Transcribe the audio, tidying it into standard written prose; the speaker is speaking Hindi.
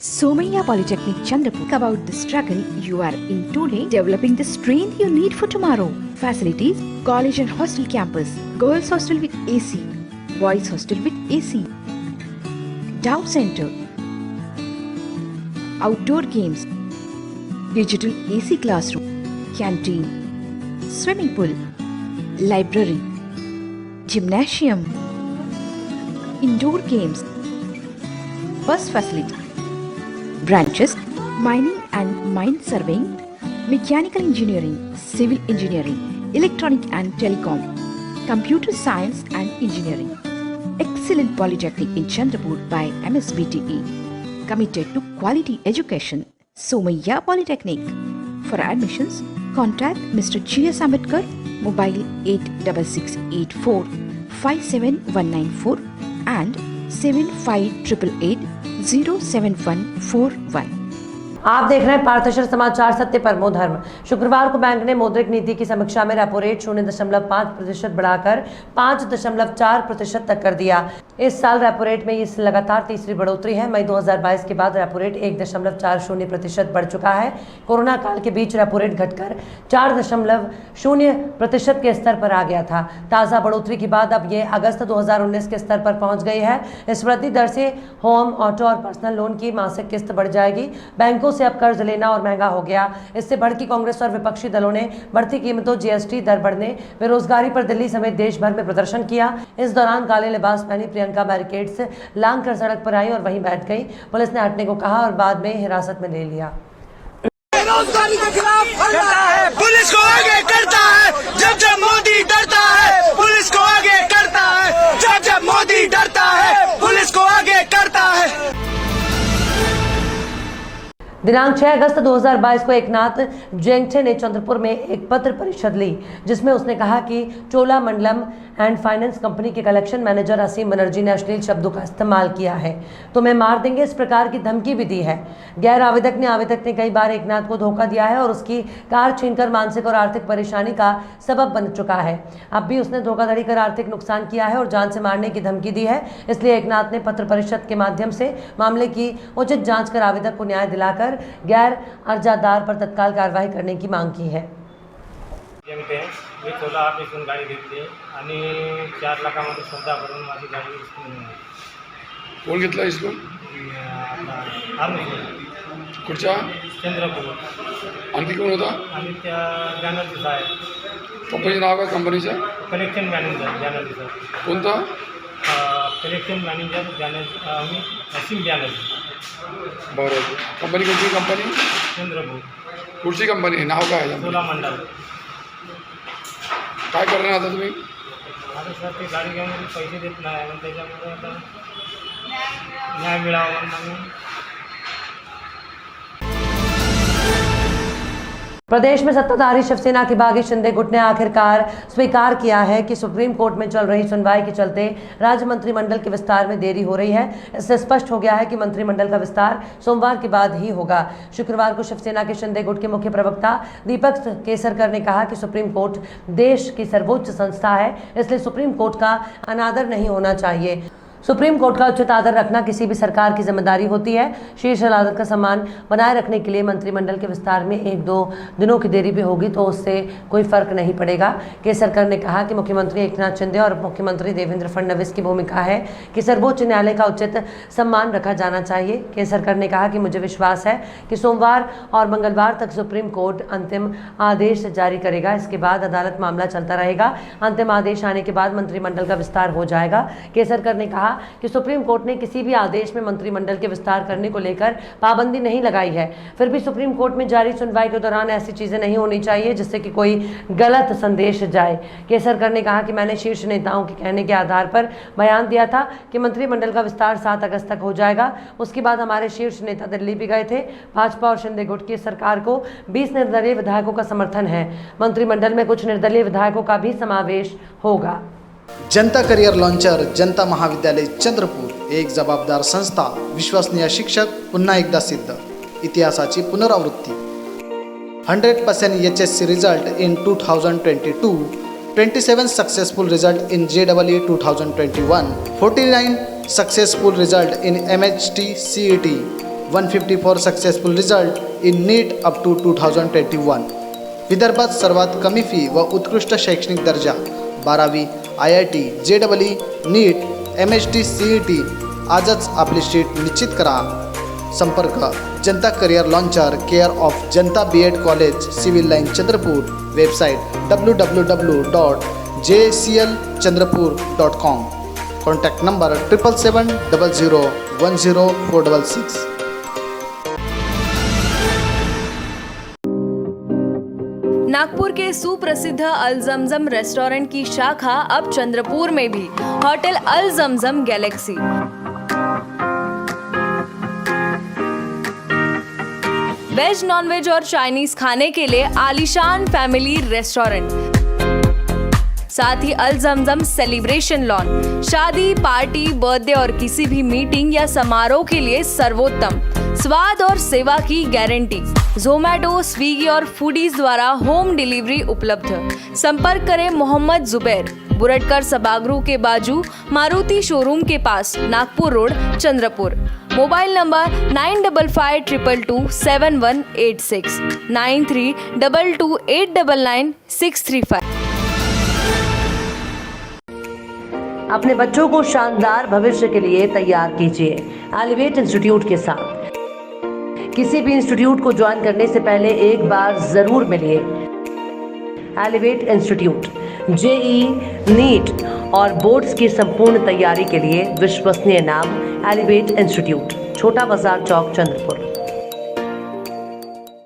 Somaiya Polytechnic Chandrapur. About the struggle you are in today, developing the strength you need for tomorrow. Facilities: college and hostel campus, girls hostel with AC, boys hostel with AC, doubt center, outdoor games, digital AC classroom, canteen, swimming pool, library, gymnasium, indoor games, bus facility, branches: mining and mine surveying, mechanical engineering, civil engineering, electronic and telecom, computer science and engineering. Excellent Polytechnic in Chandrapur by MSBTE. Committed to quality education. Somaiya Polytechnic. For admissions, contact Mr. G.S. Ambedkar, mobile 86684 57194 and 7588 07141. आप देख रहे हैं पार्थशर समाचार, सत्य परमो धर्म। शुक्रवार को बैंक ने मौद्रिक नीति की समीक्षा में रेपो रेट 0.5% बढ़ाकर 5.4% तक कर दिया। इस साल रेपो रेट में इस लगातार तीसरी बढ़ोतरी है। मई 2022 के बाद रेपो रेट 1.40% बढ़ चुका है। कोरोना काल के बीच रेपो रेट घटकर 4.0% के स्तर पर आ गया था। ताज़ा बढ़ोतरी के बाद अब ये अगस्त 2019 के स्तर पर पहुंच गई है। इस वृद्धि दर से होम, ऑटो और पर्सनल लोन की मासिक किस्त बढ़ जाएगी। बैंकों से अब कर्ज लेना और महंगा हो गया। इससे भड़की कांग्रेस और विपक्षी दलों ने बढ़ती कीमतों, जीएसटी दर बढ़ने, बेरोजगारी पर दिल्ली समेत देश भर में प्रदर्शन किया। इस दौरान काले लिबास पहनी प्रियंका बैरिकेड्स लांग कर सड़क पर आई और वहीं बैठ गई। पुलिस ने हटने को कहा और बाद में हिरासत में ले लिया। बेरोजगारी के खिलाफ करता है, पुलिस को आगे करता है। जब जब मोदी डरता है, पुलिस को आगे करता है। जब जब मोदी डरता है, पुलिस को आगे करता है। दिनांक 6 अगस्त 2022 को एकनाथ जेंगटे ने चंद्रपुर में एक पत्र परिषद ली, जिसमें उसने कहा कि चोलामंडलम एंड फाइनेंस कंपनी के कलेक्शन मैनेजर असीम बनर्जी ने अश्लील शब्दों का इस्तेमाल किया है, तुम्हें मार देंगे, इस प्रकार की धमकी भी दी है। गैर आवेदक ने कई बार एकनाथ को धोखा दिया है और उसकी कार छीनकर मानसिक और आर्थिक परेशानी का सबब बन चुका है। अब भी उसने धोखाधड़ी कर आर्थिक नुकसान किया है और जान से मारने की धमकी दी है। इसलिए एकनाथ ने पत्र परिषद के माध्यम से मामले की उचित जांच कर आवेदक को न्याय दिलाकर गैर अर्जादार पर तत्काल कार्रवाई करने की मांग की है। मी चोला ऑफिसून गाडी घेतली आणि 4 लाखामध्ये सौदा करून माझी गाडी इस्कून कोण घेतला इस्कून? कुठच्या? चंद्रपूर. आणखी कोण होता? आणि त्या बॅनर्जी साहेब. कंपनीचं नाव काय कंपनीचं? Collection manager Banerjee sir. कोणता? कलेक्शन मॅनेजर बॅनर्जी, मी असीम बॅनर्जी. बरं. कंपनी कोणती कंपनी? चंद्रपूर. कुठची कंपनी? नाव काय? चोलामंडल. काय करणार आता तुम्ही? आता सर ते गाडी घेऊन पैसे देत नाही आणि त्याच्यामुळे आता न्याय मिळावा म्हणून। प्रदेश में सत्ताधारी शिवसेना की बागी शिंदे गुट ने आखिरकार स्वीकार किया है कि सुप्रीम कोर्ट में चल रही सुनवाई के चलते राज्य मंत्रिमंडल के विस्तार में देरी हो रही है। इससे स्पष्ट हो गया है कि मंत्रिमंडल का विस्तार सोमवार के बाद ही होगा। शुक्रवार को शिवसेना के शिंदे गुट के मुख्य प्रवक्ता दीपक केसरकर ने कहा कि सुप्रीम कोर्ट देश की सर्वोच्च संस्था है, इसलिए सुप्रीम कोर्ट का अनादर नहीं होना चाहिए। सुप्रीम कोर्ट का उचित आदर रखना किसी भी सरकार की जिम्मेदारी होती है। शीर्ष अदालत का सम्मान बनाए रखने के लिए मंत्रिमंडल के विस्तार में 1-2 दिनों की देरी भी होगी तो उससे कोई फर्क नहीं पड़ेगा। केसरकर ने कहा कि मुख्यमंत्री एकनाथ शिंदे और मुख्यमंत्री देवेंद्र फडणवीस की भूमिका है कि सर्वोच्च न्यायालय का उचित सम्मान रखा जाना चाहिए। केसरकर ने कहा कि मुझे विश्वास है कि सोमवार और मंगलवार तक सुप्रीम कोर्ट अंतिम आदेश जारी करेगा। इसके बाद अदालत मामला चलता रहेगा। अंतिम आदेश आने के बाद मंत्रिमंडल का विस्तार हो जाएगा। केसरकर ने कहा कि सुप्रीम कोर्ट ने किसी भी आदेश में मंत्रिमंडल के विस्तार करने को लेकर पाबंदी नहीं लगाई है। फिर भी सुप्रीम कोर्ट में जारी सुनवाई के दौरान ऐसी चीजें नहीं होनी चाहिए जिससे कि कोई गलत संदेश जाए। केसरकर ने कहा कि मैंने शीर्ष नेताओं के कहने के आधार पर बयान दिया था कि मंत्रिमंडल का विस्तार 7 अगस्त तक हो जाएगा। उसके बाद हमारे शीर्ष नेता दिल्ली भी गए थे। भाजपा और शिंदे गुट की सरकार को 20 निर्दलीय विधायकों का समर्थन है। मंत्रिमंडल में कुछ निर्दलीय विधायकों का भी समावेश होगा। जनता करियर लॉन्चर जनता महाविद्यालय चंद्रपूर, एक जबाबदार संस्था, विश्वसनीय शिक्षक, पुन्हा एकदा सिद्ध, इतिहासाची पुनरावृत्ती। 100% HSC result in 2022, 27 successful result in JEE 2021, 49 successful result in MHT CET, 154 successful result in NEET up to 2021. विदर्भात सर्वात कमी फी व उत्कृष्ट शैक्षणिक दर्जा 12वी IIT JEE NEET MHD CET. आजच आपली सीट निश्चित करा. संपर्क Janata career launcher care of Janata BEd college civil line Chandrapur. Website www.jclchandrapur.com. Contact number 7770010466. Nagpur के सुप्रसिद्ध अल जमजम रेस्टोरेंट की शाखा अब चंद्रपुर में भी. होटल अल जमजम गैलेक्सी. वेज, नॉनवेज और चाइनीज खाने के लिए आलीशान फैमिली रेस्टोरेंट. साथ ही अल जमजम सेलिब्रेशन लॉन. शादी, पार्टी, बर्थडे और किसी भी मीटिंग या समारोह के लिए सर्वोत्तम स्वाद और सेवा की गारंटी. जोमैटो, स्विगी और फूडीज द्वारा होम डिलीवरी उपलब्ध. संपर्क करें मोहम्मद जुबैर, बुरटकर सभागृह के बाजू, मारुति शोरूम के पास, Nagpur road, Chandrapur. Mobile number 9552227186 9322899635. अपने बच्चों को शानदार भविष्य के लिए तैयार कीजिए एलिवेट इंस्टीट्यूट के साथ. किसी भी इंस्टीट्यूट को ज्वाइन करने से पहले एक बार जरूर मिलिए. एलिवेट इंस्टीट्यूट JEE, नीट और बोर्ड्स की संपूर्ण तैयारी के लिए विश्वसनीय नाम एलिवेट इंस्टीट्यूट, छोटा बाजार चौक, चंद्रपुर.